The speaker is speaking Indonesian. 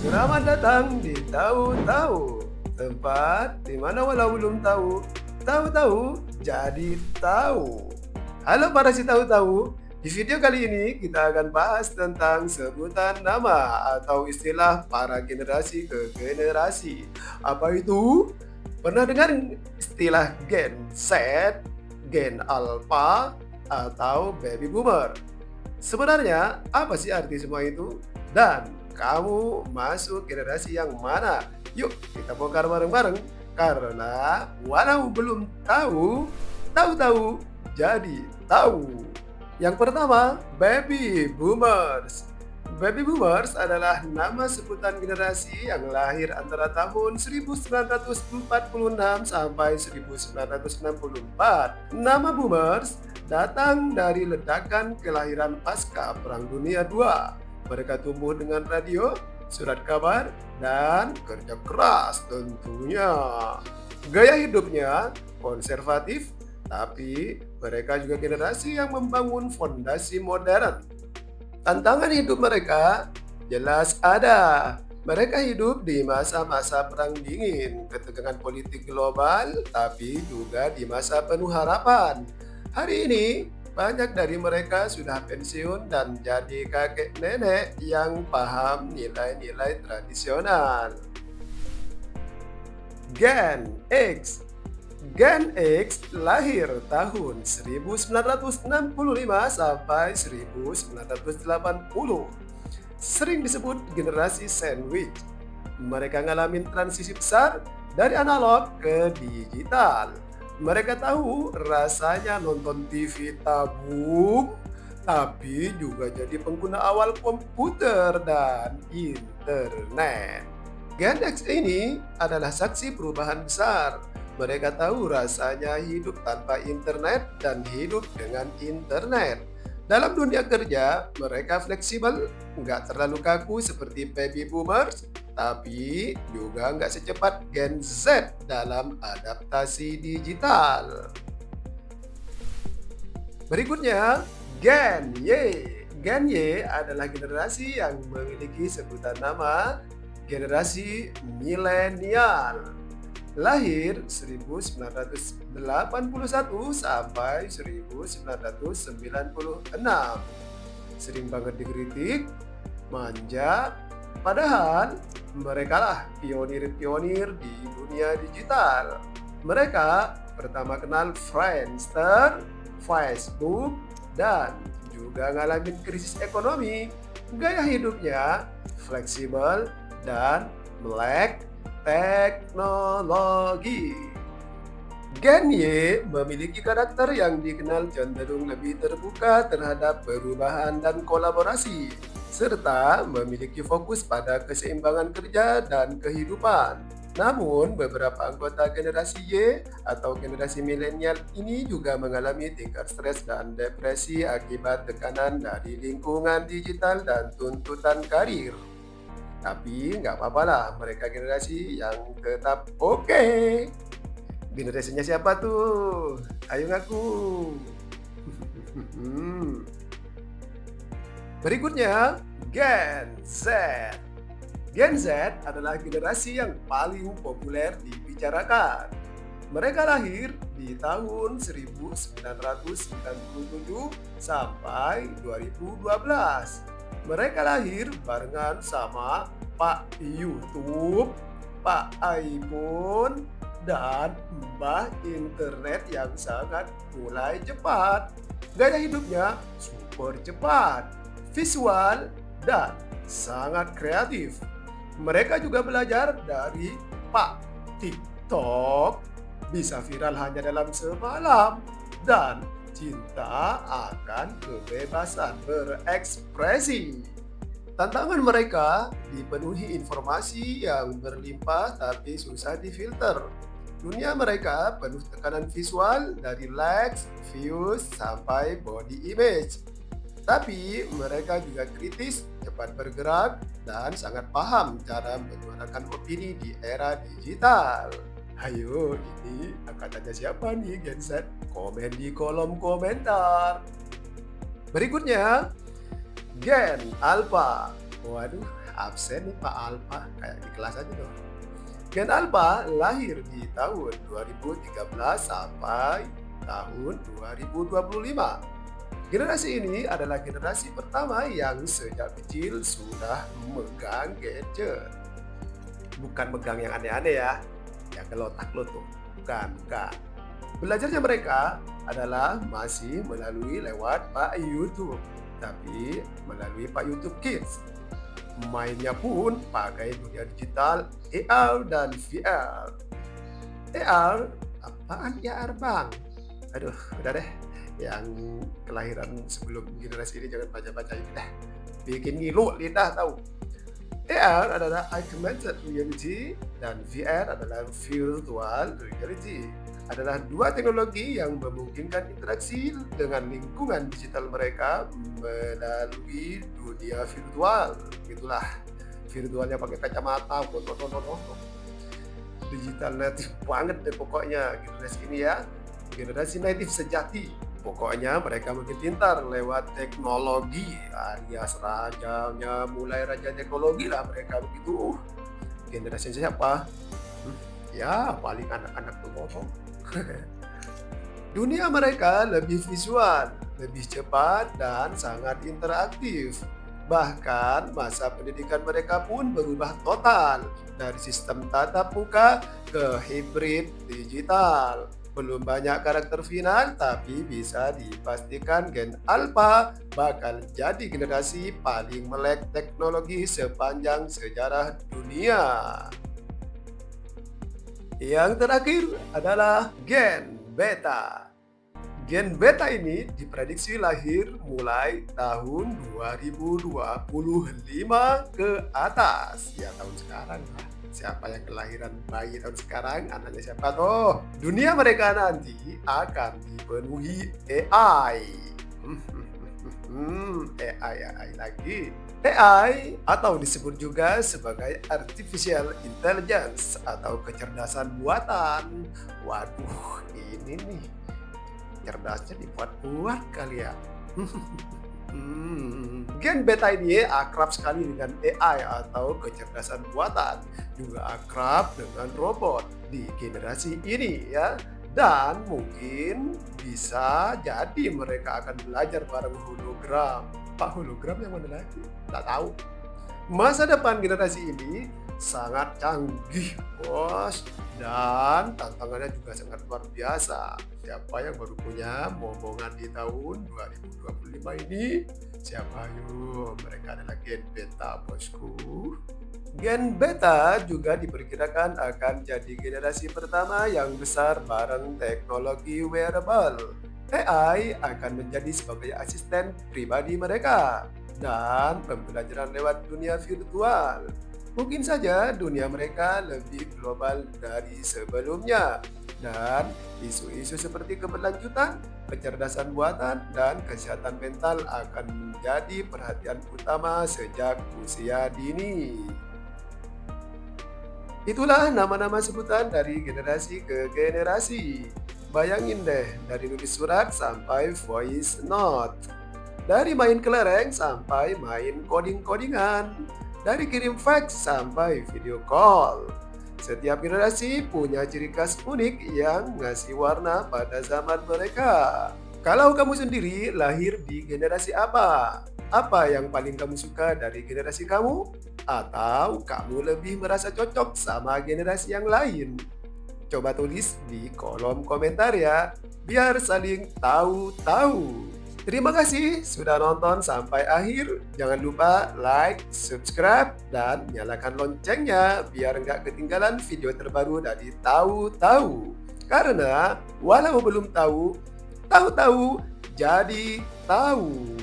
Selamat datang di Tahu-Tahu, tempat di mana walau belum tahu, tahu-tahu jadi tahu. Halo para si tahu-tahu, di video kali ini kita akan bahas tentang sebutan nama atau istilah para generasi ke generasi. Apa itu? Pernah dengar istilah Gen Z, Gen Alpha, atau Baby Boomer? Sebenarnya apa sih arti semua itu? Dan kamu masuk generasi yang mana? Yuk kita bongkar bareng-bareng. Karena walau belum tahu, tahu-tahu jadi tahu. Yang pertama, Baby Boomers. Baby Boomers adalah nama sebutan generasi yang lahir antara tahun 1946 sampai 1964. Nama Boomers datang dari ledakan kelahiran pasca Perang Dunia II. Mereka tumbuh dengan radio, surat kabar, dan kerja keras tentunya. Gaya hidupnya konservatif, tapi mereka juga generasi yang membangun fondasi modern. Tantangan hidup mereka jelas ada. Mereka hidup di masa-masa perang dingin, ketegangan politik global, tapi juga di masa penuh harapan. Hari ini, banyak dari mereka sudah pensiun dan jadi kakek nenek yang paham nilai-nilai tradisional. Gen X. Gen X lahir tahun 1965 sampai 1980. Sering disebut generasi sandwich. Mereka ngalamin transisi besar dari analog ke digital. Mereka tahu rasanya nonton TV tabung, tapi juga jadi pengguna awal komputer dan internet. Gen X ini adalah saksi perubahan besar. Mereka tahu rasanya hidup tanpa internet dan hidup dengan internet. Dalam dunia kerja, mereka fleksibel, nggak terlalu kaku seperti baby boomers, tapi juga nggak secepat Gen Z dalam adaptasi digital. Berikutnya, Gen Y. Gen Y adalah generasi yang memiliki sebutan nama generasi milenial. Lahir 1981 sampai 1996. Sering banget dikritik, manja, padahal mereka lah pionir-pionir di dunia digital. Mereka pertama kenal Friendster, Facebook, dan juga ngalamin krisis ekonomi. Gaya hidupnya fleksibel dan melek teknologi. Gen Y memiliki karakter yang dikenal cenderung lebih terbuka terhadap perubahan dan kolaborasi, serta memiliki fokus pada keseimbangan kerja dan kehidupan. Namun, beberapa anggota generasi Y atau generasi milenial ini juga mengalami tingkat stres dan depresi akibat tekanan dari lingkungan digital dan tuntutan karir. Tapi nggak apa-apa lah, mereka generasi yang tetap oke. Generasinya siapa tuh? Ayo ngaku. Berikutnya, Gen Z. Gen Z adalah generasi yang paling populer dibicarakan. Mereka lahir di tahun 1997 sampai 2012. Mereka lahir barengan sama Pak YouTube, Pak iPhone, dan Mbah Internet yang sangat mulai cepat. Gaya hidupnya super cepat, visual, dan sangat kreatif. Mereka juga belajar dari Pak TikTok, bisa viral hanya dalam semalam, dan cinta akan kebebasan berekspresi. Tantangan mereka dipenuhi informasi yang berlimpah tapi susah difilter. Dunia mereka penuh tekanan visual dari likes, views, sampai body image. Tapi mereka juga kritis, cepat bergerak, dan sangat paham cara menyuarakan opini di era digital. Ayo, ini angkatannya siapa nih Gen Z? Komen di kolom komentar. Berikutnya, Gen Alpha. Waduh, absen nih Pak Alpa, kayak di kelas aja dong. Gen Alpha lahir di tahun 2013 sampai tahun 2025. Generasi ini adalah generasi pertama yang sejak kecil sudah memegang gadget. Bukan megang yang aneh-aneh ya, yang kelotak lo tuh. Bukan. Belajarnya mereka adalah masih melalui lewat Pak YouTube, tapi melalui Pak YouTube Kids. Mainnya pun pakai dunia digital, AR dan VR. AR? Apaan AR bang? Aduh, udah deh. Yang kelahiran sebelum generasi ini jangan baca-baca ini dah. Bikin ngilu lidah tahu. AR adalah augmented reality dan VR adalah virtual reality. Adalah dua teknologi yang memungkinkan interaksi dengan lingkungan digital mereka melalui dunia virtual. Itulah virtualnya pakai kacamata, digital native banget deh pokoknya generasi ini ya, generasi native sejati. Pokoknya mereka makin pintar lewat teknologi, alias rajanya, mulai raja teknologi lah mereka begitu. Generasi siapa? Ya paling anak-anak tuh. Dunia mereka lebih visual, lebih cepat dan sangat interaktif. Bahkan masa pendidikan mereka pun berubah total dari sistem tatap muka ke hibrid digital. Belum banyak karakter final, tapi bisa dipastikan Gen Alpha bakal jadi generasi paling melek teknologi sepanjang sejarah dunia. Yang terakhir adalah Gen Beta. Gen Beta ini diprediksi lahir mulai tahun 2025 ke atas. Ya tahun sekarang lah. Siapa yang kelahiran bayi tahun sekarang, anaknya siapa tuh? Dunia mereka nanti akan dipenuhi AI. AI lagi. AI atau disebut juga sebagai Artificial Intelligence atau kecerdasan buatan. Waduh, ini nih cerdasnya dibuat-buat kali ya. Gen Beta ini akrab sekali dengan AI atau kecerdasan buatan, juga akrab dengan robot di generasi ini ya. Dan mungkin bisa jadi mereka akan belajar bareng hologram. Pak hologram yang mana lagi? Tak tahu. Masa depan generasi ini sangat canggih bos, dan tantangannya juga sangat luar biasa. Siapa yang baru punya momongan di tahun 2025 ini? Siapa yuk? Mereka adalah Gen Beta bosku. Gen Beta juga diperkirakan akan jadi generasi pertama yang besar bareng teknologi wearable. AI akan menjadi sebagai asisten pribadi mereka dan pembelajaran lewat dunia virtual. Mungkin saja dunia mereka lebih global dari sebelumnya, dan isu-isu seperti keberlanjutan, kecerdasan buatan, dan kesehatan mental akan menjadi perhatian utama sejak usia dini. Itulah nama-nama sebutan dari generasi ke generasi. Bayangin deh, dari nulis surat sampai voice note, dari main kelereng sampai main coding-codingan, dari kirim fax sampai video call. Setiap generasi punya ciri khas unik yang ngasih warna pada zaman mereka. Kalau kamu sendiri lahir di generasi apa? Apa yang paling kamu suka dari generasi kamu? Atau kamu lebih merasa cocok sama generasi yang lain? Coba tulis di kolom komentar ya, biar saling tahu-tahu. Terima kasih sudah nonton sampai akhir. Jangan lupa like, subscribe, dan nyalakan loncengnya biar nggak ketinggalan video terbaru dari Tahu-Tahu. Karena walau belum tahu, tahu-tahu jadi tahu.